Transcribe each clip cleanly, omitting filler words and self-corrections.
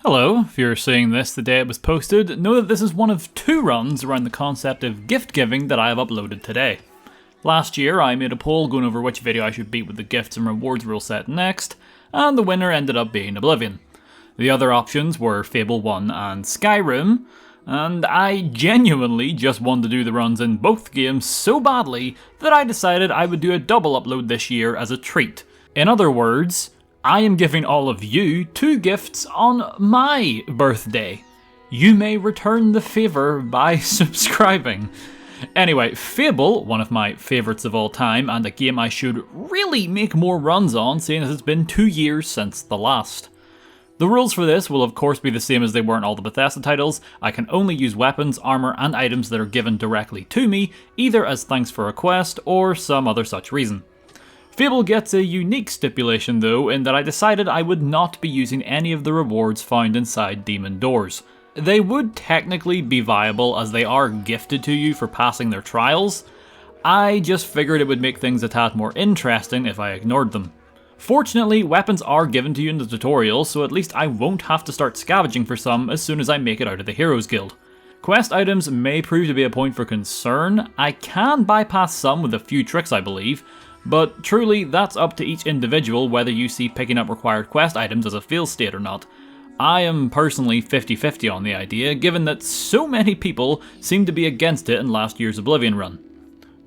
Hello, if you're seeing this the day it was posted, know that this is one of two runs around the concept of gift giving that I have uploaded today. Last year I made a poll going over which video I should beat with the gifts and rewards rule set next, and the winner ended up being Oblivion. The other options were Fable 1 and Skyrim, and I genuinely just wanted to do the runs in both games so badly that I decided I would do a double upload this year as a treat. In other words, I am giving all of you two gifts on my birthday. You may return the favour by subscribing. Anyway, Fable, one of my favourites of all time, and a game I should really make more runs on, seeing as it's been 2 years since the last. The rules for this will of course be the same as they were in all the Bethesda titles. I can only use weapons, armour and items that are given directly to me, either as thanks for a quest or some other such reason. Fable gets a unique stipulation though, in that I decided I would not be using any of the rewards found inside Demon Doors. They would technically be viable as they are gifted to you for passing their trials. I just figured it would make things a tad more interesting if I ignored them. Fortunately, weapons are given to you in the tutorial, so at least I won't have to start scavenging for some as soon as I make it out of the Heroes Guild. Quest items may prove to be a point for concern. I can bypass some with a few tricks I believe, but truly that's up to each individual whether you see picking up required quest items as a fail state or not. I am personally 50-50 on the idea, given that so many people seem to be against it in last year's Oblivion run.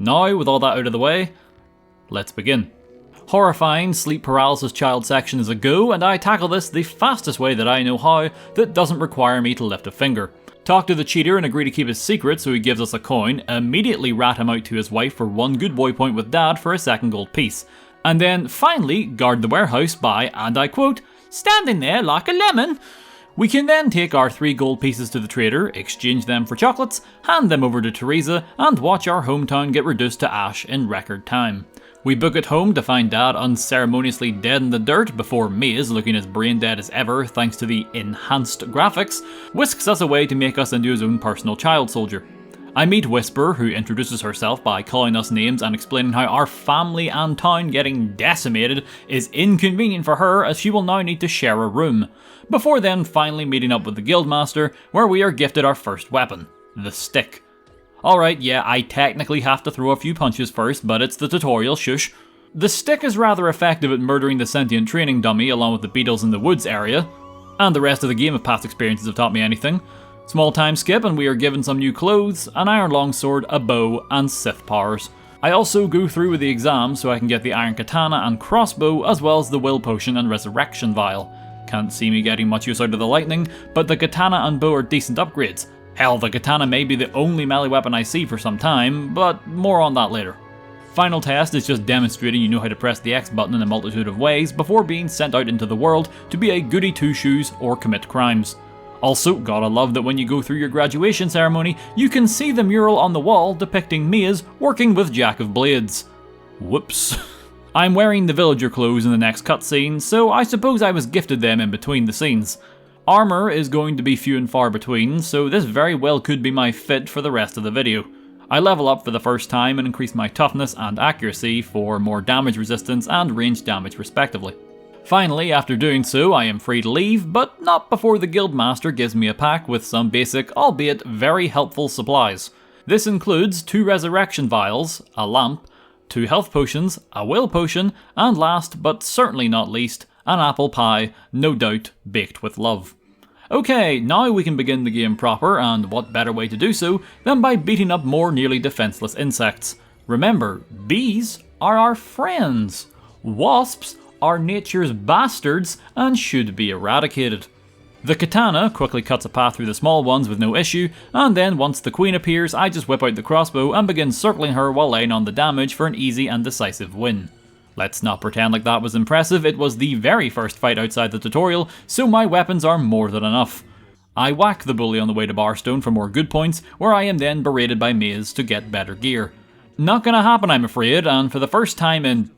Now, with all that out of the way, let's begin. Horrifying sleep paralysis child section is a go, and I tackle this the fastest way that I know how that doesn't require me to lift a finger. Talk to the cheater and agree to keep his secret so he gives us a coin, immediately rat him out to his wife for 1 good boy point with dad for a second gold piece, and then finally guard the warehouse by, and I quote, standing there like a lemon. We can then take our 3 gold pieces to the trader, exchange them for chocolates, hand them over to Teresa, and watch our hometown get reduced to ash in record time. We book it home to find Dad unceremoniously dead in the dirt before Maze, looking as brain dead as ever thanks to the enhanced graphics, whisks us away to make us into his own personal child soldier. I meet Whisper, who introduces herself by calling us names and explaining how our family and town getting decimated is inconvenient for her as she will now need to share a room, before then finally meeting up with the Guildmaster where we are gifted our first weapon, the stick. Alright, yeah, I technically have to throw a few punches first, but it's the tutorial, shush. The stick is rather effective at murdering the sentient training dummy along with the beetles in the woods area, and the rest of the game if past experiences have taught me anything. Small time skip and we are given some new clothes, an iron longsword, a bow, and Sith powers. I also go through with the exam so I can get the iron katana and crossbow as well as the will potion and resurrection vial. Can't see me getting much use out of the lightning, but the katana and bow are decent upgrades. Hell, the katana may be the only melee weapon I see for some time, but more on that later. Final test is just demonstrating you know how to press the X button in a multitude of ways before being sent out into the world to be a goody two-shoes or commit crimes. Also, gotta love that when you go through your graduation ceremony, you can see the mural on the wall depicting Mia's working with Jack of Blades. Whoops. I'm wearing the villager clothes in the next cutscene, so I suppose I was gifted them in between the scenes. Armour is going to be few and far between, so this very well could be my fit for the rest of the video. I level up for the first time and increase my toughness and accuracy for more damage resistance and range damage respectively. Finally, after doing so, I am free to leave, but not before the Guildmaster gives me a pack with some basic, albeit very helpful supplies. This includes 2 resurrection vials, a lamp, 2 health potions, a will potion, and last but certainly not least, an apple pie, no doubt baked with love. Okay, now we can begin the game proper, and what better way to do so than by beating up more nearly defenseless insects. Remember, bees are our friends. Wasps are nature's bastards and should be eradicated. The katana quickly cuts a path through the small ones with no issue, and then once the queen appears, I just whip out the crossbow and begin circling her while laying on the damage for an easy and decisive win. Let's not pretend like that was impressive, it was the very first fight outside the tutorial, so my weapons are more than enough. I whack the bully on the way to Barstone for more good points, where I am then berated by Maze to get better gear. Not gonna happen I'm afraid, and for the first time in,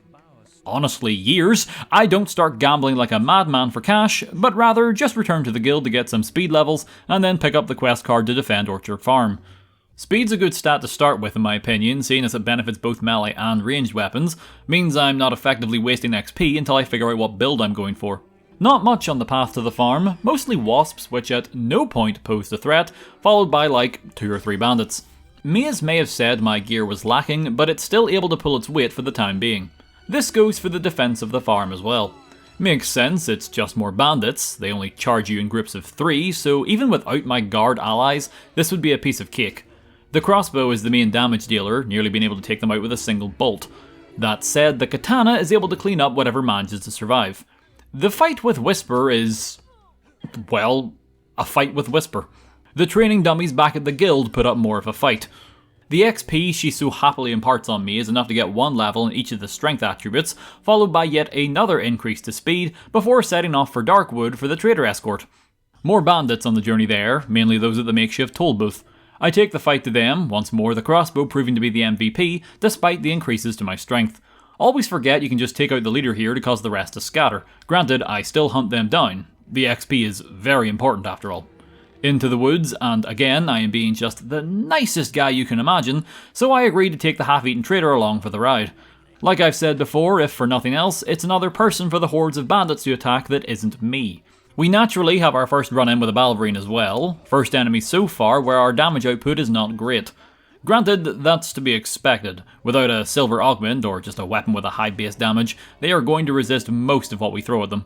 honestly, years, I don't start gambling like a madman for cash, but rather just return to the guild to get some speed levels, and then pick up the quest card to defend Orchard Farm. Speed's a good stat to start with in my opinion, seeing as it benefits both melee and ranged weapons, means I'm not effectively wasting XP until I figure out what build I'm going for. Not much on the path to the farm, mostly wasps which at no point posed a threat, followed by like 2 or 3 bandits. Mia's may have said my gear was lacking, but it's still able to pull its weight for the time being. This goes for the defense of the farm as well. Makes sense, it's just more bandits, they only charge you in groups of 3, so even without my guard allies, this would be a piece of cake. The crossbow is the main damage dealer, nearly being able to take them out with a single bolt. That said, the katana is able to clean up whatever manages to survive. The fight with Whisper is, well, a fight with Whisper. The training dummies back at the guild put up more of a fight. The XP she so happily imparts on me is enough to get 1 level in each of the strength attributes, followed by yet another increase to speed, before setting off for Darkwood for the trader escort. More bandits on the journey there, mainly those at the makeshift toll booth. I take the fight to them, once more the crossbow proving to be the MVP, despite the increases to my strength. Always forget you can just take out the leader here to cause the rest to scatter. Granted, I still hunt them down. The XP is very important after all. Into the woods, and again, I am being just the nicest guy you can imagine, so I agree to take the half-eaten trader along for the ride. Like I've said before, if for nothing else, it's another person for the hordes of bandits to attack that isn't me. We naturally have our first run-in with a Balverine as well, first enemy so far where our damage output is not great. Granted, that's to be expected. Without a silver augment, or just a weapon with a high base damage, they are going to resist most of what we throw at them.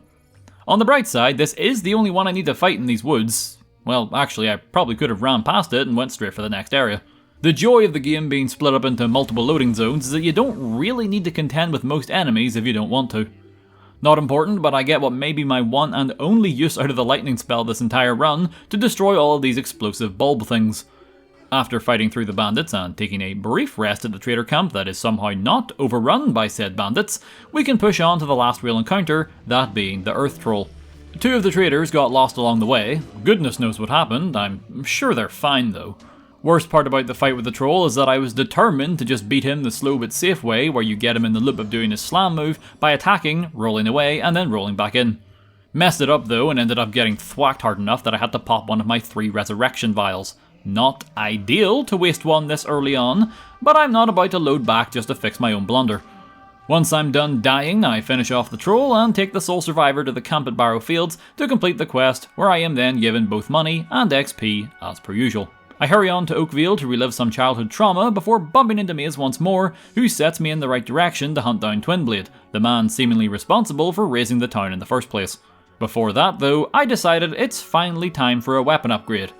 On the bright side, this is the only one I need to fight in these woods. Well, actually, I probably could have ran past it and went straight for the next area. The joy of the game being split up into multiple loading zones is that you don't really need to contend with most enemies if you don't want to. Not important, but I get what may be my one and only use out of the lightning spell this entire run to destroy all of these explosive bulb things. After fighting through the bandits and taking a brief rest at the trader camp that is somehow not overrun by said bandits, we can push on to the last real encounter, that being the Earth Troll. 2 of the traders got lost along the way. Goodness knows what happened, I'm sure they're fine though. Worst part about the fight with the troll is that I was determined to just beat him the slow but safe way, where you get him in the loop of doing his slam move by attacking, rolling away, and then rolling back in. Messed it up though and ended up getting thwacked hard enough that I had to pop one of my 3 resurrection vials. Not ideal to waste one this early on, but I'm not about to load back just to fix my own blunder. Once I'm done dying, I finish off the troll and take the sole survivor to the camp at Barrow Fields to complete the quest, where I am then given both money and XP as per usual. I hurry on to Oakville to relive some childhood trauma before bumping into Maze once more, who sets me in the right direction to hunt down Twinblade, the man seemingly responsible for raising the town in the first place. Before that though, I decided it's finally time for a weapon upgrade.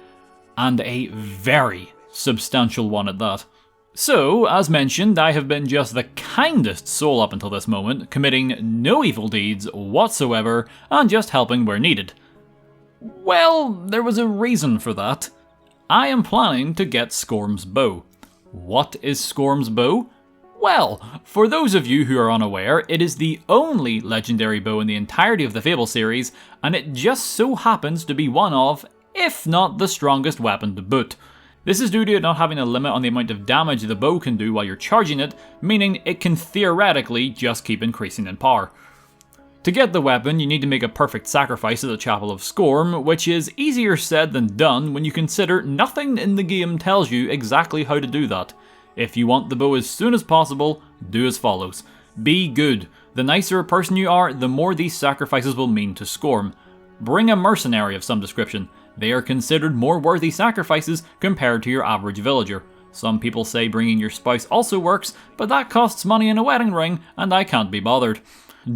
And a very substantial one at that. So, as mentioned, I have been just the kindest soul up until this moment, committing no evil deeds whatsoever, and just helping where needed. Well, there was a reason for that. I am planning to get Skorm's bow. What is Skorm's bow? Well, for those of you who are unaware, it is the only legendary bow in the entirety of the Fable series, and it just so happens to be one of, if not the strongest weapon to boot. This is due to it not having a limit on the amount of damage the bow can do while you're charging it, meaning it can theoretically just keep increasing in power. To get the weapon, you need to make a perfect sacrifice at the Chapel of Skorm, which is easier said than done when you consider nothing in the game tells you exactly how to do that. If you want the bow as soon as possible, do as follows. Be good. The nicer a person you are, the more these sacrifices will mean to Skorm. Bring a mercenary of some description. They are considered more worthy sacrifices compared to your average villager. Some people say bringing your spouse also works, but that costs money in a wedding ring, and I can't be bothered.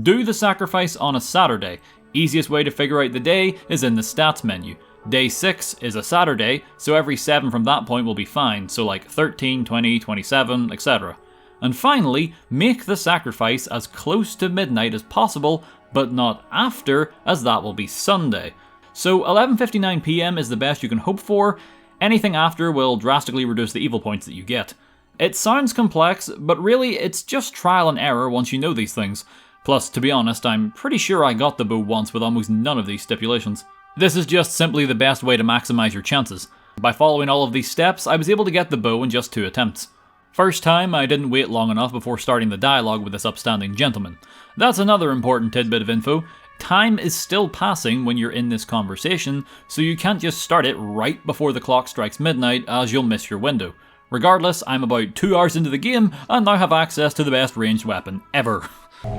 Do the sacrifice on a Saturday. Easiest way to figure out the day is in the stats menu. Day 6 is a Saturday, so every 7 from that point will be fine, so like 13, 20, 27, etc. And finally, make the sacrifice as close to midnight as possible, but not after, as that will be Sunday. So 11:59 PM is the best you can hope for. Anything after will drastically reduce the evil points that you get. It sounds complex, but really it's just trial and error once you know these things. Plus, to be honest, I'm pretty sure I got the bow once with almost none of these stipulations. This is just simply the best way to maximize your chances. By following all of these steps, I was able to get the bow in just 2 attempts. First time, I didn't wait long enough before starting the dialogue with this upstanding gentleman. That's another important tidbit of info. Time is still passing when you're in this conversation, so you can't just start it right before the clock strikes midnight, as you'll miss your window. Regardless, I'm about 2 hours into the game, and now have access to the best ranged weapon ever.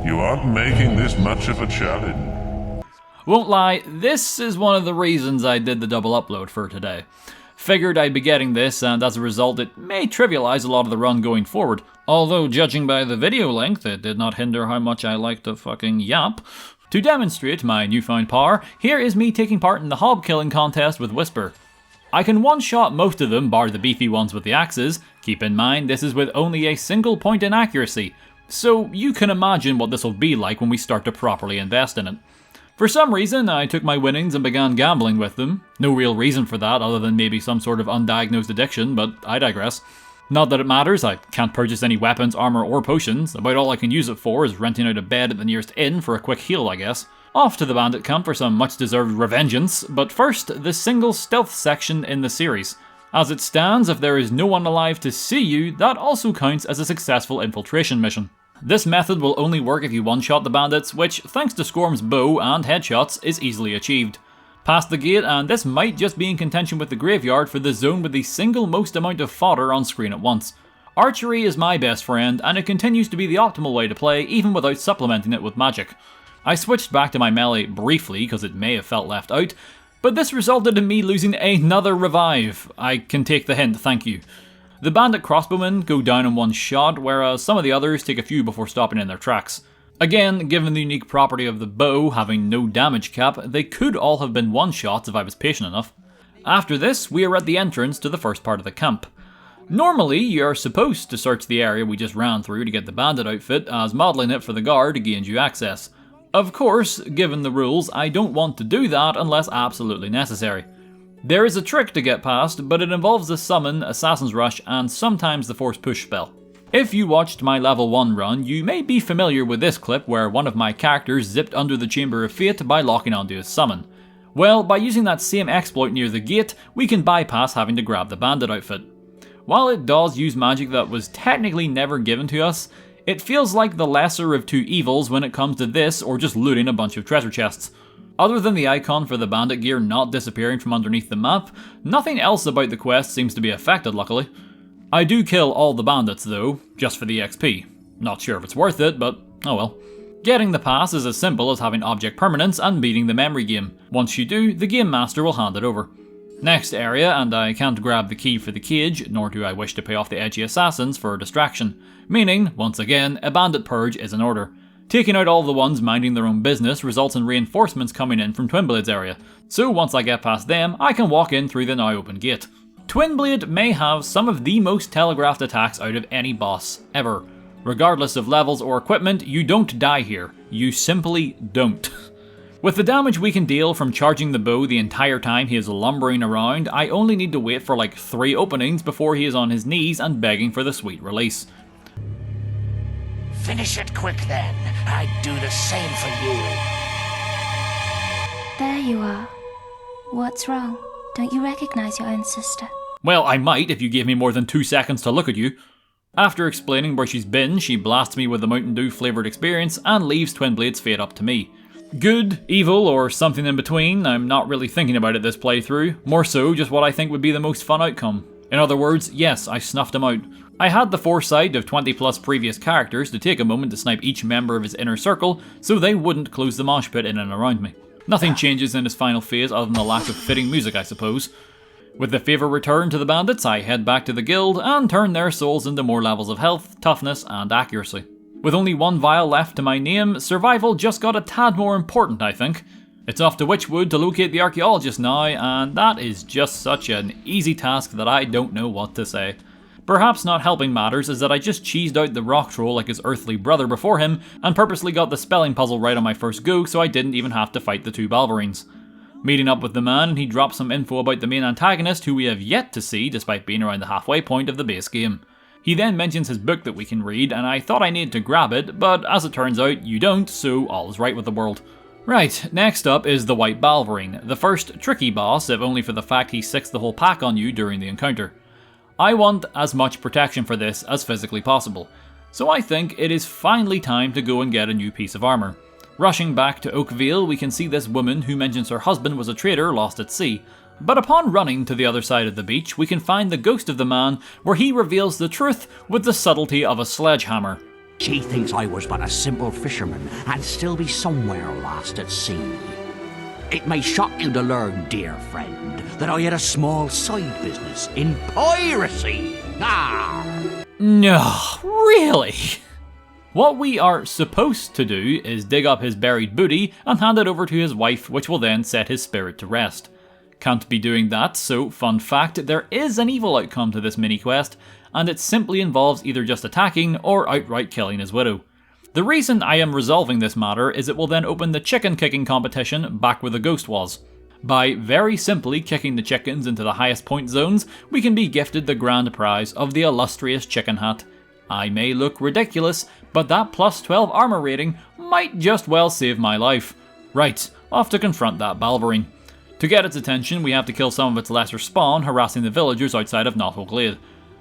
You aren't making this much of a challenge. Won't lie, this is one of the reasons I did the double upload for today. Figured I'd be getting this, and as a result it may trivialise a lot of the run going forward. Although, judging by the video length, it did not hinder how much I like to fucking yap. To demonstrate my newfound power, here is me taking part in the hob killing contest with Whisper. I can one-shot most of them, bar the beefy ones with the axes. Keep in mind, this is with only a single point in accuracy, so you can imagine what this will be like when we start to properly invest in it. For some reason, I took my winnings and began gambling with them. No real reason for that other than maybe some sort of undiagnosed addiction, but I digress. Not that it matters, I can't purchase any weapons, armor, or potions. About all I can use it for is renting out a bed at the nearest inn for a quick heal, I guess. Off to the bandit camp for some much-deserved revengeance, but first, the single stealth section in the series. As it stands, if there is no one alive to see you, that also counts as a successful infiltration mission. This method will only work if you one-shot the bandits, which, thanks to Scorm's bow and headshots, is easily achieved. Past the gate, and this might just be in contention with the graveyard for the zone with the single most amount of fodder on screen at once. Archery is my best friend, and it continues to be the optimal way to play, even without supplementing it with magic. I switched back to my melee briefly, because it may have felt left out, but this resulted in me losing another revive. I can take the hint, thank you. The bandit crossbowmen go down in one shot, whereas some of the others take a few before stopping in their tracks. Again, given the unique property of the bow having no damage cap, they could all have been one-shots if I was patient enough. After this, we are at the entrance to the first part of the camp. Normally, you're supposed to search the area we just ran through to get the bandit outfit, as modelling it for the guard gains you access. Of course, given the rules, I don't want to do that unless absolutely necessary. There is a trick to get past, but it involves the summon, Assassin's Rush, and sometimes the Force Push spell. If you watched my level 1 run, you may be familiar with this clip where one of my characters zipped under the Chamber of Fate by locking onto his summon. Well, by using that same exploit near the gate, we can bypass having to grab the bandit outfit. While it does use magic that was technically never given to us, it feels like the lesser of two evils when it comes to this or just looting a bunch of treasure chests. Other than the icon for the bandit gear not disappearing from underneath the map, nothing else about the quest seems to be affected, luckily. I do kill all the bandits though, just for the XP. Not sure if it's worth it, but oh well. Getting the pass is as simple as having object permanence and beating the memory game. Once you do, the game master will hand it over. Next area, and I can't grab the key for the cage, nor do I wish to pay off the edgy assassins for a distraction. Meaning, once again, a bandit purge is in order. Taking out all the ones minding their own business results in reinforcements coming in from Twinblade's area, so once I get past them, I can walk in through the now open gate. Twinblade may have some of the most telegraphed attacks out of any boss, ever. Regardless of levels or equipment, you don't die here. You simply don't. With the damage we can deal from charging the bow the entire time he is lumbering around, I only need to wait for like 3 openings before he is on his knees and begging for the sweet release. Finish it quick then. I'd do the same for you. There you are. What's wrong? Don't you recognize your own sister? Well, I might if you gave me more than 2 seconds to look at you. After explaining where she's been, she blasts me with the Mountain Dew flavoured experience and leaves Twinblade's fate up to me. Good, evil, or something in between, I'm not really thinking about it this playthrough, more so just what I think would be the most fun outcome. In other words, yes, I snuffed him out. I had the foresight of 20 plus previous characters to take a moment to snipe each member of his inner circle so they wouldn't close the mosh pit in and around me. Nothing changes in his final phase other than the lack of fitting music, I suppose. With the favour returned to the bandits, I head back to the guild and turn their souls into more levels of health, toughness and accuracy. With only 1 vial left to my name, survival just got a tad more important, I think. It's off to Witchwood to locate the archaeologist now, and that is just such an easy task that I don't know what to say. Perhaps not helping matters is that I just cheesed out the rock troll like his earthly brother before him, and purposely got the spelling puzzle right on my first go so I didn't even have to fight the 2 Balverines. Meeting up with the man, he drops some info about the main antagonist who we have yet to see despite being around the halfway point of the base game. He then mentions his book that we can read, and I thought I needed to grab it, but as it turns out, you don't, so all is right with the world. Right, next up is the White Balverine, the first tricky boss, if only for the fact he sicks the whole pack on you during the encounter. I want as much protection for this as physically possible, so I think it is finally time to go and get a new piece of armour. Rushing back to Oakvale, we can see this woman who mentions her husband was a trader lost at sea, but upon running to the other side of the beach, we can find the ghost of the man where he reveals the truth with the subtlety of a sledgehammer. She thinks I was but a simple fisherman and still be somewhere lost at sea. It may shock you to learn, dear friend, that I had a small side business in piracy. No, really? What we are supposed to do is dig up his buried booty and hand it over to his wife, which will then set his spirit to rest. Can't be doing that, so fun fact, there is an evil outcome to this mini quest, and it simply involves either just attacking or outright killing his widow. The reason I am resolving this matter is it will then open the chicken kicking competition back where the ghost was. By very simply kicking the chickens into the highest point zones, we can be gifted the grand prize of the illustrious chicken hat. I may look ridiculous, but that plus 12 armor rating might just well save my life. Right, off to confront that Balverine. To get its attention, we have to kill some of its lesser spawn harassing the villagers outside of Knothole Glade.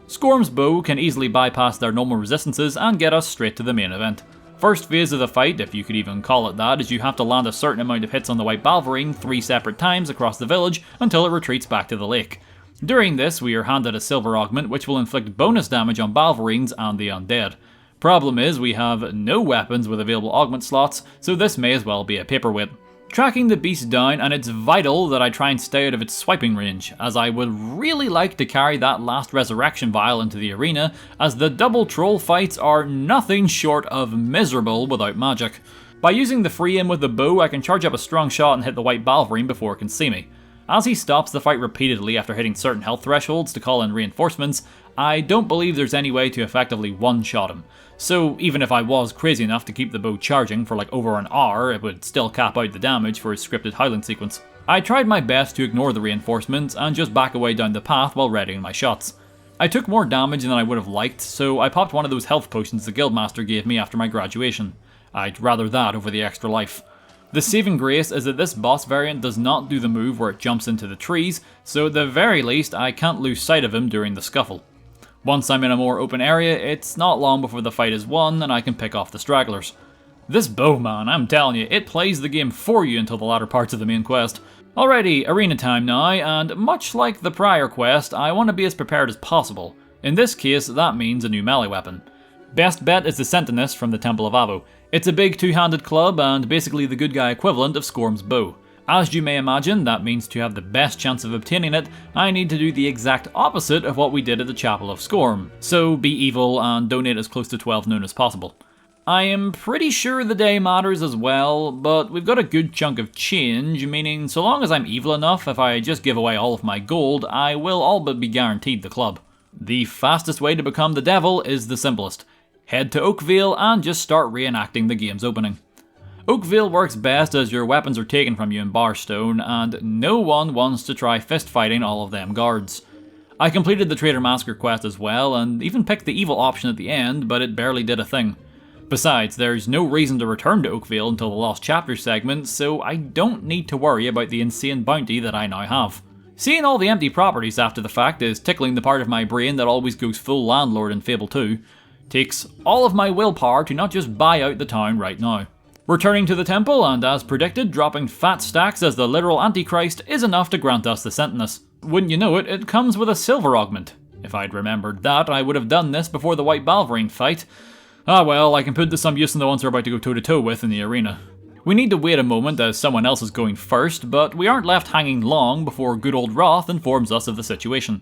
Skorm's bow can easily bypass their normal resistances and get us straight to the main event. First phase of the fight, if you could even call it that, is you have to land a certain amount of hits on the White Balverine 3 separate times across the village until it retreats back to the lake. During this, we are handed a silver augment which will inflict bonus damage on Balverines and the undead. Problem is, we have no weapons with available augment slots, so this may as well be a paperweight. Tracking the beast down, and it's vital that I try and stay out of its swiping range, as I would really like to carry that last resurrection vial into the arena, as the double troll fights are nothing short of miserable without magic. By using the free aim with the bow, I can charge up a strong shot and hit the White Balverine before it can see me. As he stops the fight repeatedly after hitting certain health thresholds to call in reinforcements, I don't believe there's any way to effectively one-shot him. So even if I was crazy enough to keep the bow charging for like over an hour, it would still cap out the damage for his scripted howling sequence. I tried my best to ignore the reinforcements and just back away down the path while readying my shots. I took more damage than I would have liked, so I popped one of those health potions the Guildmaster gave me after my graduation. I'd rather that over the extra life. The saving grace is that this boss variant does not do the move where it jumps into the trees, so at the very least I can't lose sight of him during the scuffle. Once I'm in a more open area, it's not long before the fight is won and I can pick off the stragglers. This bow, man, I'm telling you, it plays the game for you until the latter parts of the main quest. Alrighty, arena time now, and much like the prior quest, I want to be as prepared as possible. In this case, that means a new melee weapon. Best bet is the Sentinus from the Temple of Avo. It's a big two-handed club and basically the good guy equivalent of Skorm's bow. As you may imagine, that means to have the best chance of obtaining it, I need to do the exact opposite of what we did at the Chapel of Skorm, so be evil and donate as close to 12 noon as possible. I am pretty sure the day matters as well, but we've got a good chunk of change, meaning so long as I'm evil enough, if I just give away all of my gold, I will all but be guaranteed the club. The fastest way to become the devil is the simplest. Head to Oakvale and just start reenacting the game's opening. Oakvale works best as your weapons are taken from you in Barstone, and no one wants to try fist fighting all of them guards. I completed the Traitor Massacre quest as well, and even picked the evil option at the end, but it barely did a thing. Besides, there's no reason to return to Oakvale until the Lost Chapters segment, so I don't need to worry about the insane bounty that I now have. Seeing all the empty properties after the fact is tickling the part of my brain that always goes full landlord in Fable 2. Takes all of my willpower to not just buy out the town right now. Returning to the temple, and as predicted, dropping fat stacks as the literal Antichrist is enough to grant us the Sentinus. Wouldn't you know it, it comes with a silver augment. If I'd remembered that, I would have done this before the White Balverine fight. Ah well, I can put to some use in the ones we're about to go toe-to-toe with in the arena. We need to wait a moment as someone else is going first, but we aren't left hanging long before good old Roth informs us of the situation.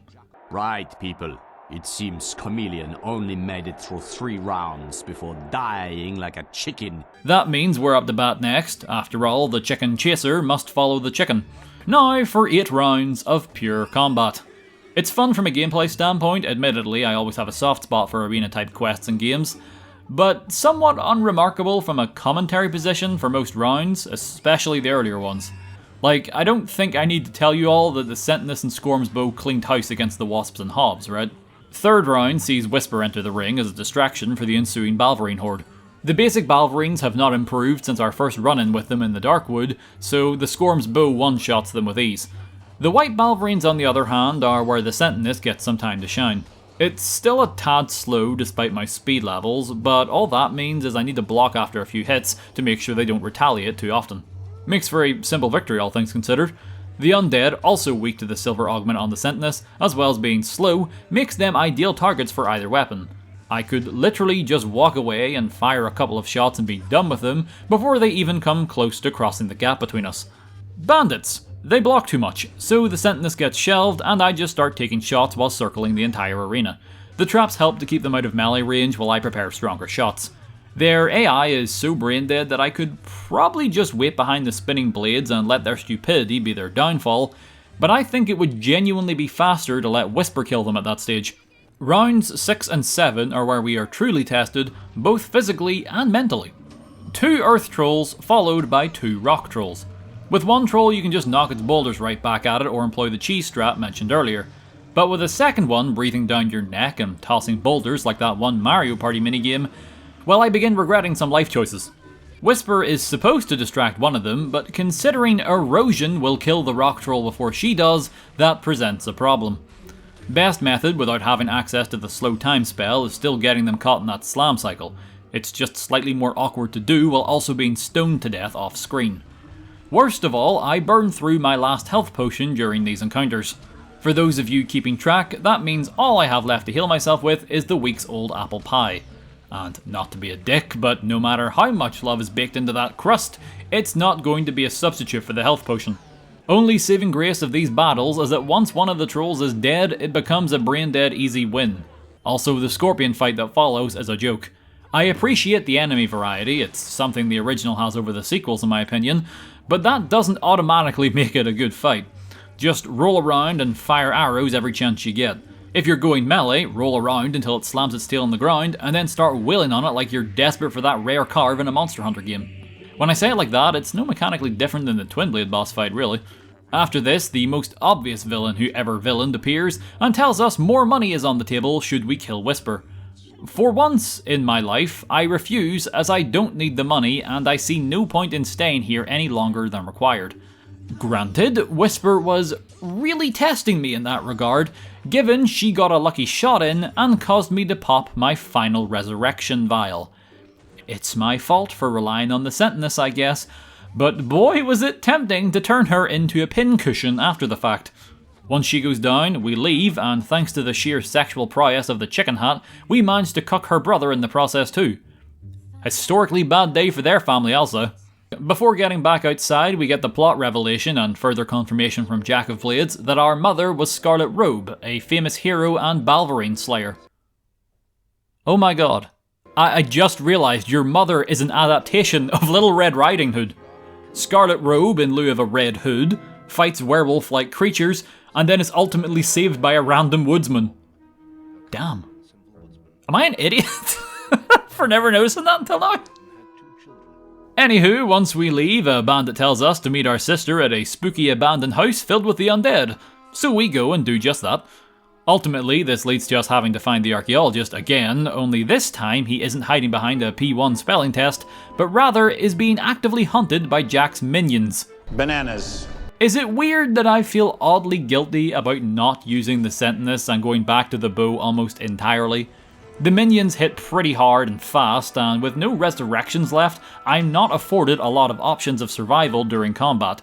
Right, people. It seems Chameleon only made it through 3 rounds before dying like a chicken. That means we're up to bat next. After all, the chicken chaser must follow the chicken. Now for 8 rounds of pure combat. It's fun from a gameplay standpoint. Admittedly, I always have a soft spot for arena-type quests and games, but somewhat unremarkable from a commentary position for most rounds, especially the earlier ones. Like, I don't think I need to tell you all that the Sentinus and Skorm's bow cleaned house against the Wasps and Hobbs, right? Third round sees Whisper enter the ring as a distraction for the ensuing Balverine horde. The basic Balverines have not improved since our first run-in with them in the Darkwood, so the Skorm's bow one-shots them with ease. The White Balverines, on the other hand, are where the Sentinus gets some time to shine. It's still a tad slow despite my speed levels, but all that means is I need to block after a few hits to make sure they don't retaliate too often. Makes for a simple victory, all things considered. The undead, also weak to the silver augment on the Sentinus, as well as being slow, makes them ideal targets for either weapon. I could literally just walk away and fire a couple of shots and be done with them before they even come close to crossing the gap between us. Bandits. They block too much, so the Sentinels gets shelved and I just start taking shots while circling the entire arena. The traps help to keep them out of melee range while I prepare stronger shots. Their AI is so brain dead that I could probably just wait behind the spinning blades and let their stupidity be their downfall, but I think it would genuinely be faster to let Whisper kill them at that stage. Rounds 6 and 7 are where we are truly tested, both physically and mentally. 2 Earth Trolls followed by 2 Rock Trolls. With one troll you can just knock its boulders right back at it or employ the cheese strat mentioned earlier. But with a second one breathing down your neck and tossing boulders like that one Mario Party minigame, well, I begin regretting some life choices. Whisper is supposed to distract one of them, but considering Erosion will kill the rock troll before she does, that presents a problem. Best method without having access to the slow time spell is still getting them caught in that slam cycle. It's just slightly more awkward to do while also being stoned to death off screen. Worst of all, I burned through my last health potion during these encounters. For those of you keeping track, that means all I have left to heal myself with is the week's old apple pie. And not to be a dick, but no matter how much love is baked into that crust, it's not going to be a substitute for the health potion. Only saving grace of these battles is that once one of the trolls is dead, it becomes a brain dead easy win. Also, the scorpion fight that follows is a joke. I appreciate the enemy variety, it's something the original has over the sequels in my opinion, but that doesn't automatically make it a good fight. Just roll around and fire arrows every chance you get. If you're going melee, roll around until it slams its tail on the ground, and then start wailing on it like you're desperate for that rare carve in a Monster Hunter game. When I say it like that, it's no mechanically different than the Twinblade boss fight, really. After this, the most obvious villain who ever villained appears, and tells us more money is on the table should we kill Whisper. For once in my life, I refuse as I don't need the money and I see no point in staying here any longer than required. Granted, Whisper was really testing me in that regard, given she got a lucky shot in and caused me to pop my final resurrection vial. It's my fault for relying on the Sentinels, I guess, but boy was it tempting to turn her into a pincushion after the fact. Once she goes down, we leave, and thanks to the sheer sexual prowess of the chicken hat, we managed to cuck her brother in the process too. Historically bad day for their family also. Before getting back outside, we get the plot revelation and further confirmation from Jack of Blades that our mother was Scarlet Robe, a famous hero and Balverine slayer. Oh my god. I just realised your mother is an adaptation of Little Red Riding Hood. Scarlet Robe, in lieu of a red hood, fights werewolf-like creatures, and then is ultimately saved by a random woodsman. Damn. Am I an idiot for never noticing that until now? Anywho, once we leave, a bandit tells us to meet our sister at a spooky abandoned house filled with the undead, so we go and do just that. Ultimately, this leads to us having to find the archaeologist again, only this time he isn't hiding behind a P1 spelling test, but rather is being actively hunted by Jack's minions. Bananas. Is it weird that I feel oddly guilty about not using the Sentinels and going back to the bow almost entirely? The minions hit pretty hard and fast, and with no resurrections left, I'm not afforded a lot of options of survival during combat.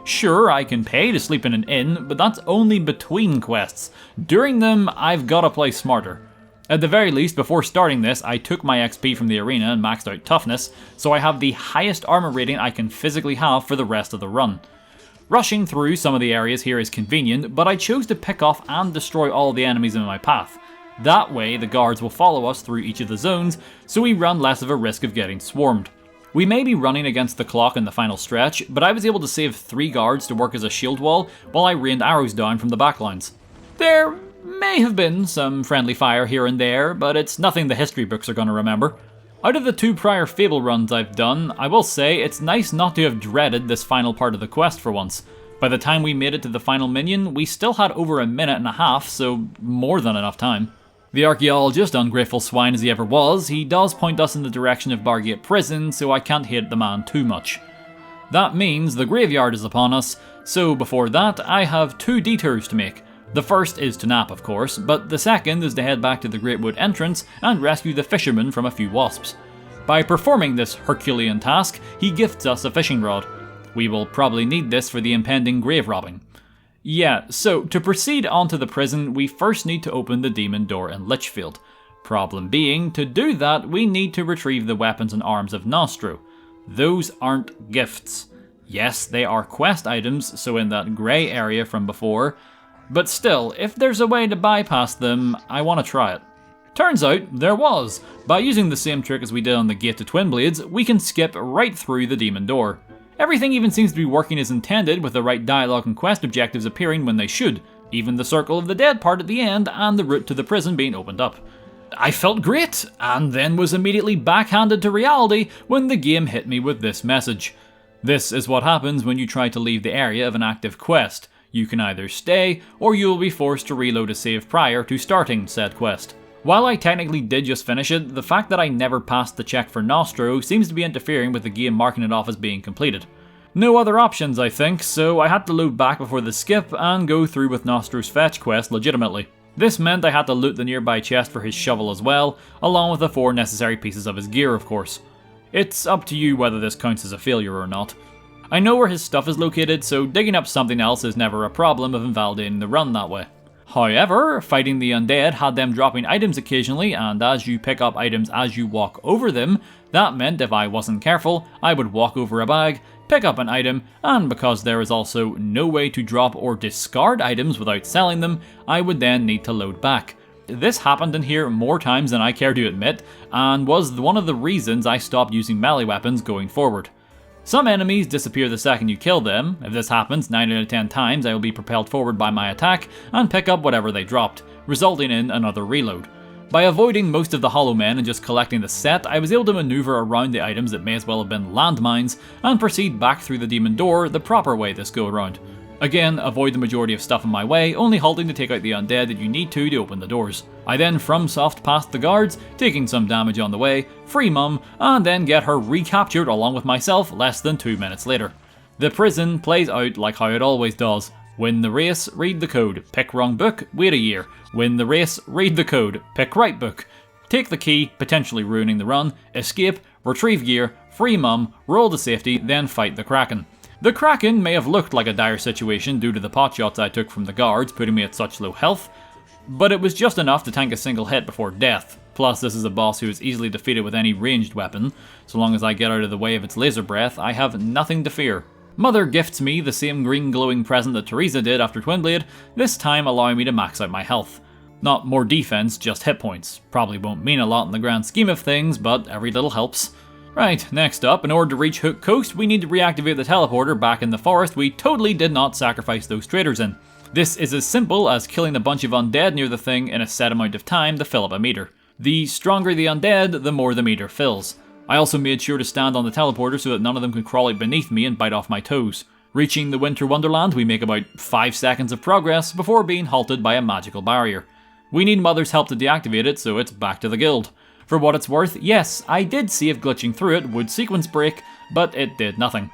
Sure, I can pay to sleep in an inn, but that's only between quests. During them, I've gotta play smarter. At the very least, before starting this, I took my XP from the arena and maxed out toughness, so I have the highest armor rating I can physically have for the rest of the run. Rushing through some of the areas here is convenient, but I chose to pick off and destroy all the enemies in my path. That way, the guards will follow us through each of the zones, so we run less of a risk of getting swarmed. We may be running against the clock in the final stretch, but I was able to save 3 guards to work as a shield wall while I rained arrows down from the backlines. There may have been some friendly fire here and there, but it's nothing the history books are going to remember. Out of the 2 prior Fable runs I've done, I will say it's nice not to have dreaded this final part of the quest for once. By the time we made it to the final minion, we still had over a minute and a half, so more than enough time. The archaeologist, ungrateful swine as he ever was, he does point us in the direction of Bargate Prison, so I can't hate the man too much. That means the graveyard is upon us, so before that I have 2 detours to make. The first is to nap, of course, but the second is to head back to the Great Wood entrance and rescue the fisherman from a few wasps. By performing this Herculean task, he gifts us a fishing rod. We will probably need this for the impending grave robbing. Yeah, so to proceed onto the prison, we first need to open the demon door in Lichfield. Problem being, to do that, we need to retrieve the weapons and arms of Nostro. Those aren't gifts. Yes, they are quest items, so in that grey area from before, but still, if there's a way to bypass them, I want to try it. Turns out, there was. By using the same trick as we did on the gate to Twinblades, we can skip right through the demon door. Everything even seems to be working as intended, with the right dialogue and quest objectives appearing when they should, even the Circle of the Dead part at the end and the route to the prison being opened up. I felt great, and then was immediately backhanded to reality when the game hit me with this message. This is what happens when you try to leave the area of an active quest. You can either stay, or you will be forced to reload a save prior to starting said quest. While I technically did just finish it, the fact that I never passed the check for Nostro seems to be interfering with the game marking it off as being completed. No other options, I think, so I had to load back before the skip and go through with Nostro's fetch quest legitimately. This meant I had to loot the nearby chest for his shovel as well, along with the 4 necessary pieces of his gear, of course. It's up to you whether this counts as a failure or not. I know where his stuff is located, so digging up something else is never a problem of invalidating the run that way. However, fighting the undead had them dropping items occasionally, and as you pick up items as you walk over them, that meant if I wasn't careful, I would walk over a bag, pick up an item, and because there is also no way to drop or discard items without selling them, I would then need to load back. This happened in here more times than I care to admit, and was one of the reasons I stopped using melee weapons going forward. Some enemies disappear the second you kill them. If this happens 9 out of 10 times, I will be propelled forward by my attack and pick up whatever they dropped, resulting in another reload. By avoiding most of the hollow men and just collecting the set, I was able to maneuver around the items that may as well have been landmines and proceed back through the demon door the proper way this go around. Again, avoid the majority of stuff in my way, only halting to take out the undead that you need to open the doors. I then FromSoft past the guards, taking some damage on the way, free Mum, and then get her recaptured along with myself less than 2 minutes later. The prison plays out like how it always does. Win the race, read the code. Pick wrong book, wait a year. Win the race, read the code. Pick right book. Take the key, potentially ruining the run, escape, retrieve gear, free Mum, roll to safety, then fight the Kraken. The Kraken may have looked like a dire situation due to the potshots I took from the guards putting me at such low health, but it was just enough to tank a single hit before death. Plus this is a boss who is easily defeated with any ranged weapon. So long as I get out of the way of its laser breath, I have nothing to fear. Mother gifts me the same green glowing present that Teresa did after Twinblade, this time allowing me to max out my health. Not more defense, just hit points. Probably won't mean a lot in the grand scheme of things, but every little helps. Right, next up, in order to reach Hook Coast, we need to reactivate the teleporter back in the forest we totally did not sacrifice those traders in. This is as simple as killing a bunch of undead near the thing in a set amount of time to fill up a meter. The stronger the undead, the more the meter fills. I also made sure to stand on the teleporter so that none of them could crawl out beneath me and bite off my toes. Reaching the Winter Wonderland, we make about 5 seconds of progress before being halted by a magical barrier. We need Mother's help to deactivate it, so it's back to the guild. For what it's worth, yes, I did see if glitching through it would sequence break, but it did nothing.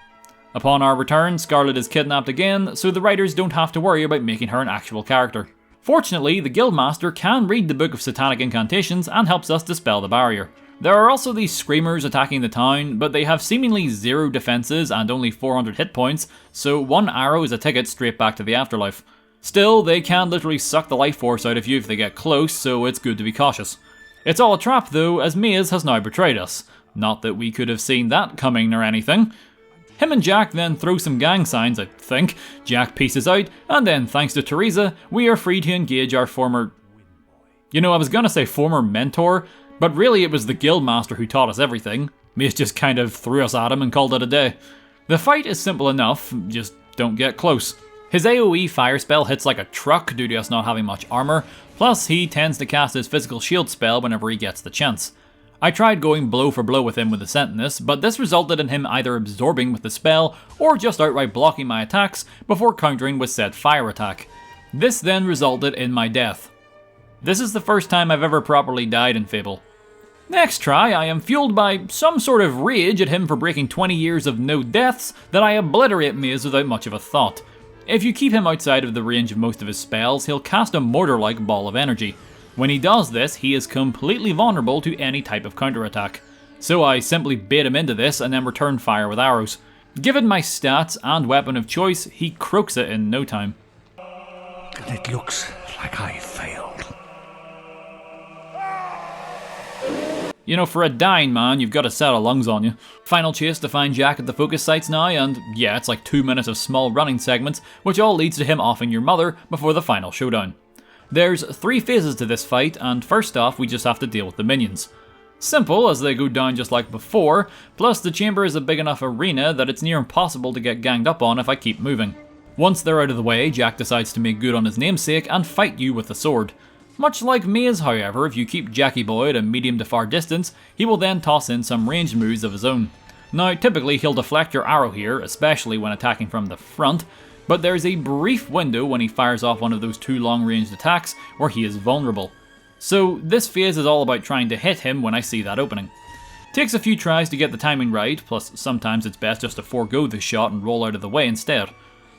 Upon our return, Scarlet is kidnapped again, so the writers don't have to worry about making her an actual character. Fortunately, the Guildmaster can read the Book of Satanic Incantations and helps us dispel the barrier. There are also these screamers attacking the town, but they have seemingly 0 defenses and only 400 hit points, so 1 arrow is a ticket straight back to the afterlife. Still, they can literally suck the life force out of you if they get close, so it's good to be cautious. It's all a trap though, as Maze has now betrayed us. Not that we could have seen that coming or anything. Him and Jack then throw some gang signs, I think. Jack pieces out, and then thanks to Teresa, we are free to engage our former... I was gonna say former mentor, but really it was the Guildmaster who taught us everything. Maze just kind of threw us at him and called it a day. The fight is simple enough, just don't get close. His AoE fire spell hits like a truck due to us not having much armor, plus he tends to cast his physical shield spell whenever he gets the chance. I tried going blow for blow with him with the Sentinus, but this resulted in him either absorbing with the spell or just outright blocking my attacks before countering with said fire attack. This then resulted in my death. This is the first time I've ever properly died in Fable. Next try, I am fueled by some sort of rage at him for breaking 20 years of no deaths that I obliterate Maze without much of a thought. If you keep him outside of the range of most of his spells, he'll cast a mortar-like ball of energy. When he does this, he is completely vulnerable to any type of counterattack. So I simply bait him into this and then return fire with arrows. Given my stats and weapon of choice, he croaks it in no time. It looks like I failed. You know, for a dying man, you've got a set of lungs on you. Final chase to find Jack at the focus sites now, and yeah, it's like 2 minutes of small running segments, which all leads to him offing your mother before the final showdown. There's 3 phases to this fight, and first off, we just have to deal with the minions. Simple, as they go down just like before, plus the chamber is a big enough arena that it's near impossible to get ganged up on if I keep moving. Once they're out of the way, Jack decides to make good on his namesake and fight you with a sword. Much like Maze, however, if you keep Jackie Boy at a medium to far distance, he will then toss in some ranged moves of his own. Now, typically he'll deflect your arrow here, especially when attacking from the front, but there's a brief window when he fires off one of those 2 long-ranged attacks where he is vulnerable. So this phase is all about trying to hit him when I see that opening. Takes a few tries to get the timing right, plus sometimes it's best just to forego the shot and roll out of the way instead.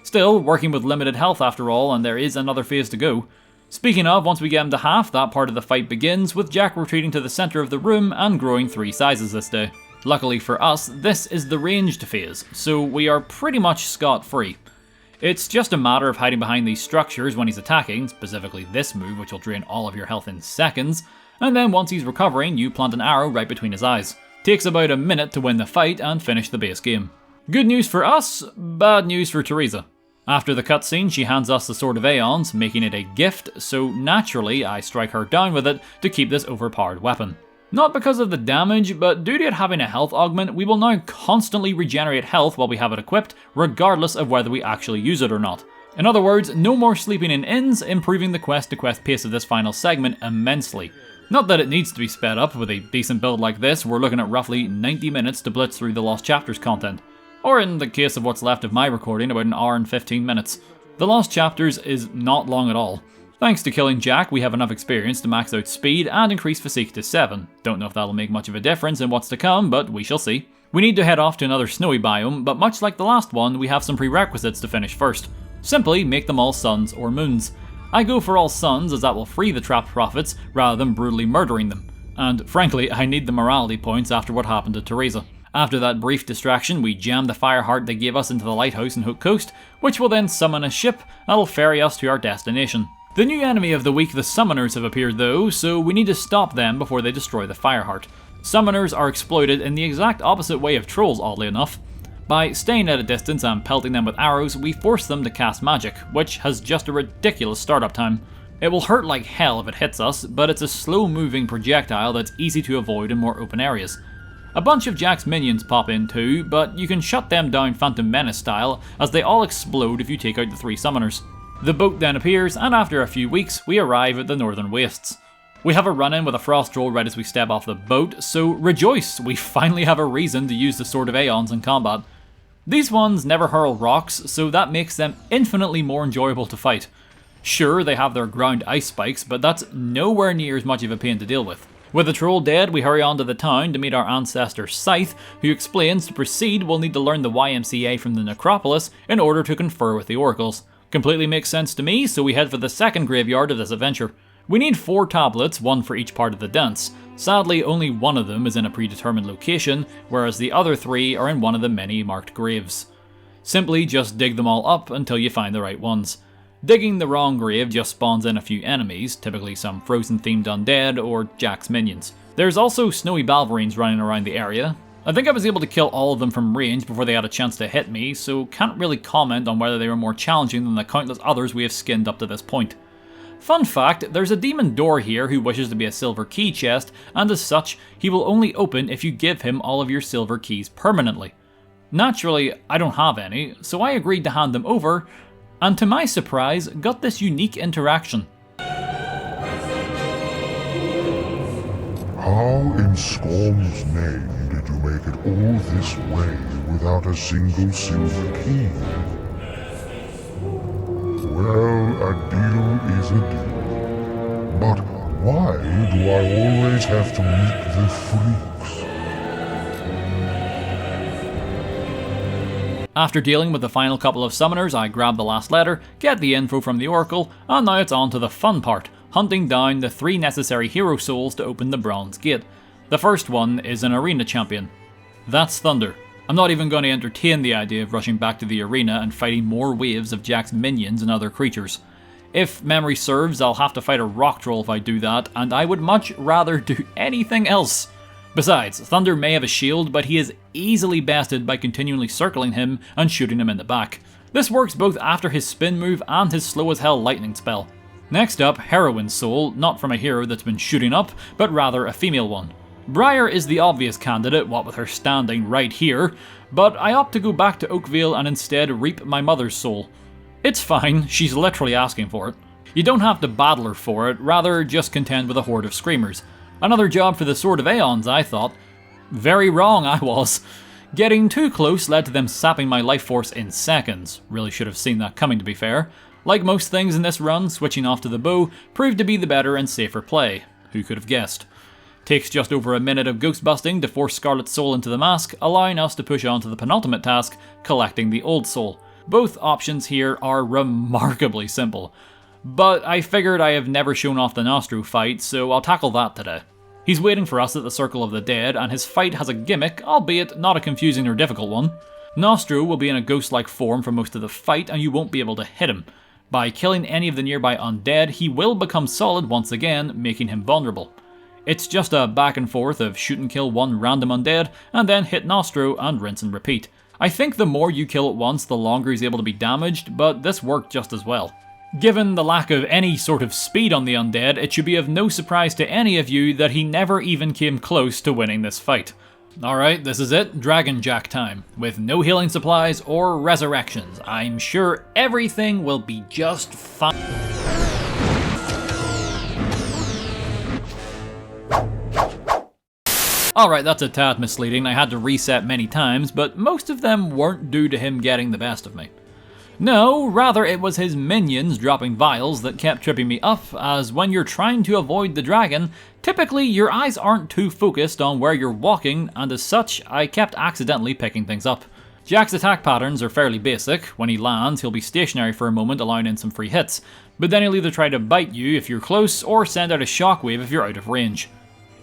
Still, working with limited health after all, and there is another phase to go. Speaking of, once we get him to half, that part of the fight begins, with Jack retreating to the centre of the room and growing 3 sizes this day. Luckily for us, this is the ranged phase, so we are pretty much scot-free. It's just a matter of hiding behind these structures when he's attacking, specifically this move which will drain all of your health in seconds, and then once he's recovering, you plant an arrow right between his eyes. Takes about a minute to win the fight and finish the base game. Good news for us, bad news for Teresa. After the cutscene, she hands us the Sword of Aeons, making it a gift, so naturally I strike her down with it to keep this overpowered weapon. Not because of the damage, but due to it having a health augment, we will now constantly regenerate health while we have it equipped, regardless of whether we actually use it or not. In other words, no more sleeping in inns, improving the quest-to-quest pace of this final segment immensely. Not that it needs to be sped up, with a decent build like this, we're looking at roughly 90 minutes to blitz through the Lost Chapters content. Or in the case of what's left of my recording, about an hour and 15 minutes. The Lost Chapters is not long at all. Thanks to killing Jack, we have enough experience to max out speed and increase physique to 7. Don't know if that'll make much of a difference in what's to come, but we shall see. We need to head off to another snowy biome, but much like the last one, we have some prerequisites to finish first. Simply make them all suns or moons. I go for all suns as that will free the trapped prophets rather than brutally murdering them. And frankly, I need the morality points after what happened to Teresa. After that brief distraction, we jam the fire heart they gave us into the lighthouse in Hook Coast, which will then summon a ship that'll ferry us to our destination. The new enemy of the week, the Summoners, have appeared though, so we need to stop them before they destroy the fire heart. Summoners are exploited in the exact opposite way of trolls, oddly enough. By staying at a distance and pelting them with arrows, we force them to cast magic, which has just a ridiculous startup time. It will hurt like hell if it hits us, but it's a slow-moving projectile that's easy to avoid in more open areas. A bunch of Jack's minions pop in too, but you can shut them down Phantom Menace style, as they all explode if you take out the 3 summoners. The boat then appears, and after a few weeks, we arrive at the Northern Wastes. We have a run-in with a frost troll right as we step off the boat, so rejoice, we finally have a reason to use the Sword of Aeons in combat. These ones never hurl rocks, so that makes them infinitely more enjoyable to fight. Sure, they have their ground ice spikes, but that's nowhere near as much of a pain to deal with. With the troll dead, we hurry on to the town to meet our ancestor Scythe, who explains to proceed we'll need to learn the YMCA from the necropolis in order to confer with the oracles. Completely makes sense to me, so we head for the second graveyard of this adventure. We need 4 tablets, 1 for each part of the dance. Sadly, only one of them is in a predetermined location, whereas the other 3 are in one of the many marked graves. Simply just dig them all up until you find the right ones. Digging the wrong grave just spawns in a few enemies, typically some Frozen-themed undead or Jack's minions. There's also snowy balverines running around the area. I think I was able to kill all of them from range before they had a chance to hit me, so can't really comment on whether they were more challenging than the countless others we have skinned up to this point. Fun fact, there's a demon door here who wishes to be a silver key chest, and as such, he will only open if you give him all of your silver keys permanently. Naturally, I don't have any, so I agreed to hand them over, and to my surprise, got this unique interaction. How in Scorn's name did you make it all this way without a single silver key? Well, a deal is a deal. But why do I always have to meet the freaks? After dealing with the final couple of summoners, I grab the last letter, get the info from the Oracle, and now it's on to the fun part, hunting down the 3 necessary hero souls to open the Bronze Gate. The first one is an arena champion. That's Thunder. I'm not even going to entertain the idea of rushing back to the arena and fighting more waves of Jack's minions and other creatures. If memory serves, I'll have to fight a rock troll if I do that, and I would much rather do anything else. Besides, Thunder may have a shield, but he is easily bested by continually circling him and shooting him in the back. This works both after his spin move and his slow as hell lightning spell. Next up, Heroine's Soul, not from a hero that's been shooting up, but rather a female one. Briar is the obvious candidate, what with her standing right here, but I opt to go back to Oakvale and instead reap my mother's soul. It's fine, she's literally asking for it. You don't have to battle her for it, rather just contend with a horde of screamers. Another job for the Sword of Aeons, I thought. Very wrong I was. Getting too close led to them sapping my life force in seconds. Really should have seen that coming, to be fair. Like most things in this run, switching off to the bow proved to be the better and safer play. Who could have guessed? Takes just over a minute of ghost busting to force Scarlet's soul into the mask, allowing us to push on to the penultimate task, collecting the old soul. Both options here are remarkably simple. But I figured I have never shown off the Nostro fight, so I'll tackle that today. He's waiting for us at the Circle of the Dead, and his fight has a gimmick, albeit not a confusing or difficult one. Nostro will be in a ghost-like form for most of the fight, and you won't be able to hit him. By killing any of the nearby undead, he will become solid once again, making him vulnerable. It's just a back and forth of shoot and kill one random undead, and then hit Nostro and rinse and repeat. I think the more you kill at once, the longer he's able to be damaged, but this worked just as well. Given the lack of any sort of speed on the undead, it should be of no surprise to any of you that he never even came close to winning this fight. Alright, this is it, Dragon Jack time. With no healing supplies or resurrections, I'm sure everything will be just fine. Alright, that's a tad misleading. I had to reset many times, but most of them weren't due to him getting the best of me. No, rather it was his minions dropping vials that kept tripping me up, as when you're trying to avoid the dragon, typically your eyes aren't too focused on where you're walking, and as such, I kept accidentally picking things up. Jack's attack patterns are fairly basic. When he lands, he'll be stationary for a moment, allowing in some free hits, but then he'll either try to bite you if you're close, or send out a shockwave if you're out of range.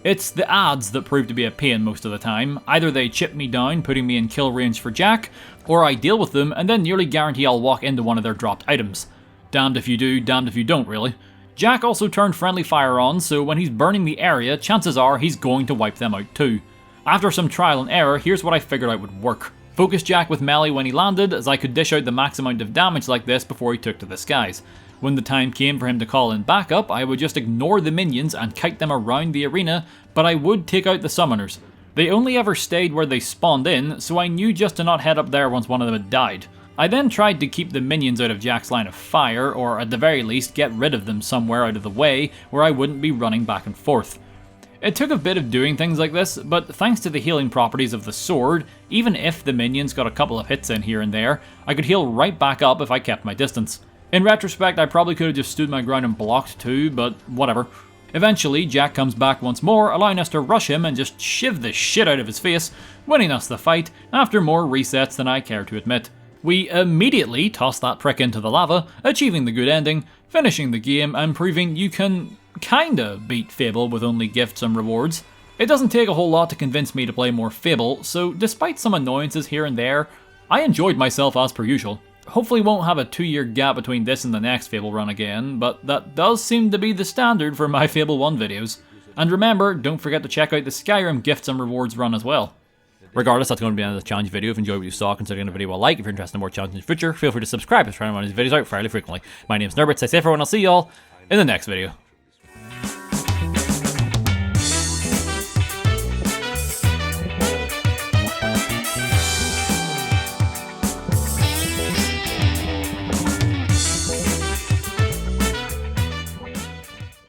It's the ads that prove to be a pain most of the time. Either they chip me down, putting me in kill range for Jack, or I deal with them and then nearly guarantee I'll walk into one of their dropped items. Damned if you do, damned if you don't, really. Jack also turned friendly fire on, so when he's burning the area, chances are he's going to wipe them out too. After some trial and error, here's what I figured out would work. Focus Jack with melee when he landed, as I could dish out the max amount of damage like this before he took to the skies. When the time came for him to call in backup, I would just ignore the minions and kite them around the arena, but I would take out the summoners. They only ever stayed where they spawned in, so I knew just to not head up there once one of them had died. I then tried to keep the minions out of Jack's line of fire, or at the very least get rid of them somewhere out of the way where I wouldn't be running back and forth. It took a bit of doing things like this, but thanks to the healing properties of the sword, even if the minions got a couple of hits in here and there, I could heal right back up if I kept my distance. In retrospect, I probably could have just stood my ground and blocked too, but whatever. Eventually, Jack comes back once more, allowing us to rush him and just shiv the shit out of his face, winning us the fight after more resets than I care to admit. We immediately toss that prick into the lava, achieving the good ending, finishing the game and proving you can kinda beat Fable with only gifts and rewards. It doesn't take a whole lot to convince me to play more Fable, so despite some annoyances here and there, I enjoyed myself as per usual. Hopefully won't have a 2-year gap between this and the next Fable run again, but that does seem to be the standard for my Fable 1 videos. And remember, don't forget to check out the Skyrim Gifts and Rewards run as well. Regardless, that's going to be the end of the challenge video. If you enjoyed what you saw, consider giving the video a like. If you're interested in more challenges in the future, feel free to subscribe. I'm trying to run these videos out fairly frequently. My name's Nerbit, stay safe everyone, I'll see y'all in the next video.